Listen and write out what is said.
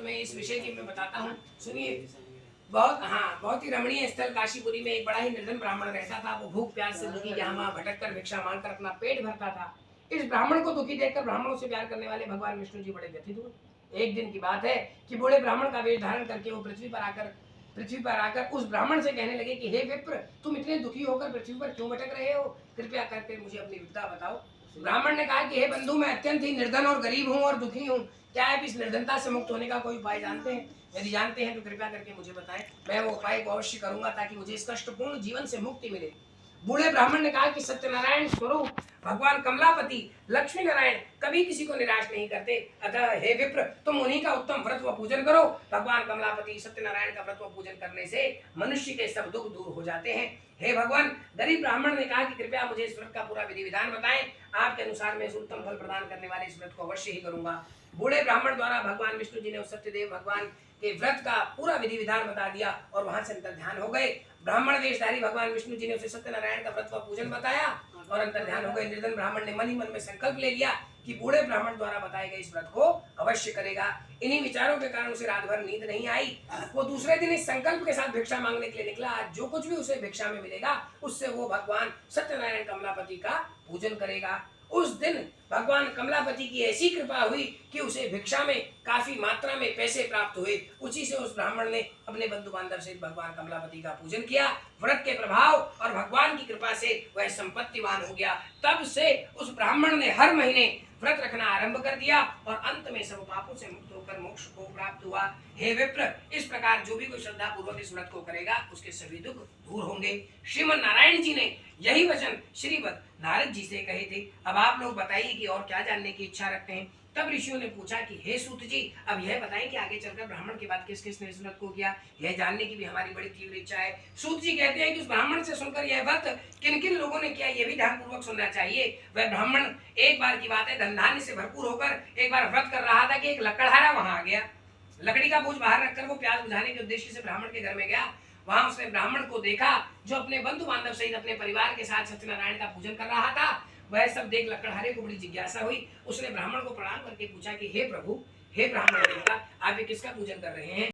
तुम्हें इस विषय की मैं बताता हूँ, सुनिए। बहुत ही रमणीय स्थल काशीपुरी में एक बड़ा ही निर्धन ब्राह्मण रहता था। वो भूख प्यास से दुखी यहाँ वहाँ भटक कर भिक्षा मांगकर अपना पेट भरता था। इस ब्राह्मण को दुखी देखकर ब्राह्मणों से प्यार करने वाले भगवान विष्णु जी बड़े व्यथित हुए। एक दिन की बात है कि बूढ़े ब्राह्मण का वेश धारण करके वो पृथ्वी पर आकर उस ब्राह्मण से कहने लगे कि हे विप्र, तुम इतने दुखी होकर पृथ्वी पर क्यों भटक रहे हो? कृपया करके मुझे अपनी विपदा बताओ। ब्राह्मण ने कहा कि हे बंधु, मैं अत्यंत ही निर्धन और गरीब हूँ और दुखी हूँ। क्या आप इस निर्धनता से मुक्त होने का कोई उपाय जानते हैं? यदि जानते हैं तो कृपया करके मुझे बताएं। मैं वो उपाय को अवश्य करूंगा ताकि मुझे इस कष्टपूर्ण जीवन से मुक्ति मिले। बूढ़े ब्राह्मण ने कहा कि सत्यनारायण स्वरूप भगवान कमलापति लक्ष्मी नारायण कभी किसी को निराश नहीं करते। अतः हे विप्र, तुम उन्हीं का उत्तम व्रत व पूजन करो। भगवान कमलापति सत्यनारायण का व्रत व पूजन करने से मनुष्य के सब दुख दूर हो जाते हैं। हे भगवान, गरीब ब्राह्मण ने कहा कि कृपया मुझे इस व्रत का पूरा विधि विधान बताएं। आपके अनुसार मैं इस उत्तम फल प्रदान करने वाले इस व्रत को अवश्य ही करूंगा। बूढ़े ब्राह्मण द्वारा भगवान विष्णु जी ने उस सत्यदेव भगवान के व्रत का पूरा विधि विधान बता दिया और वहां से अंतर ध्यान हो गए। ब्राह्मण वेशधारी भगवान विष्णु जी ने उसे सत्यनारायण का व्रत व पूजन बताया और अंतर ध्यान हो गए। निर्धन ब्राह्मण ने मन ही मन में संकल्प ले लिया कि बूढ़े ब्राह्मण द्वारा बताए गए इस व्रत को अवश्य करेगा। इन्हीं विचारों के कारण उसे रात भर नींद नहीं आई। वो दूसरे दिन इस संकल्प के साथ भिक्षा मांगने के लिए निकला। आज जो कुछ भी उसे भिक्षा में मिलेगा उससे वो भगवान सत्यनारायण कमलापति का पूजन करेगा। उस दिन भगवान कमलापति की ऐसी कृपा हुई कि उसे भिक्षा में काफी मात्रा में पैसे प्राप्त हुए। उसी से उस ब्राह्मण ने अपने बंधु बांधव से भगवान कमलापति का पूजन किया। व्रत के प्रभाव और भगवान की कृपा से वह संपत्तिवान हो गया। तब से उस ब्राह्मण ने हर महीने व्रत रखना आरंभ कर दिया और अंत में सब पापों से मुक्त होकर मोक्ष को प्राप्त हुआ। हे विप्र, इस प्रकार जो भी कोई श्रद्धा पूर्वक इस व्रत को करेगा उसके सभी दुख दूर होंगे। श्रीमन नारायण जी ने यही वचन श्रीमद नारद जी से कहे थे। अब आप लोग बताइए कि और क्या जानने की इच्छा रखते हैं। तब ऋषियों ने पूछा कि हे सूत जी, अब यह बताएं कि आगे चलकर ब्राह्मण के बाद किस किस ने इस व्रत को किया। यह जानने की भी हमारी बड़ी तीव्र इच्छा है। सूत जी कहते हैं कि उस ब्राह्मण से सुनकर यह व्रत किन किन लोगों ने किया यह भी ध्यान पूर्वक सुनना चाहिए। वह ब्राह्मण, एक बार की बात है, धन धान्य से भरपूर होकर एक बार व्रत कर रहा था कि एक लकड़हारा वहां आ गया। लकड़ी का बोझ बाहर रखकर वो प्यास बुझाने के उद्देश्य से ब्राह्मण के घर में गया। वहां उसने ब्राह्मण को देखा जो अपने बंधु बांधव सहित अपने परिवार के साथ सत्यनारायण का पूजन कर रहा था। वह सब देख लकड़हारे को बड़ी जिज्ञासा हुई। उसने ब्राह्मण को प्रणाम करके पूछा कि हे प्रभु, हे ब्राह्मण देवता, आप ये किसका पूजन कर रहे हैं?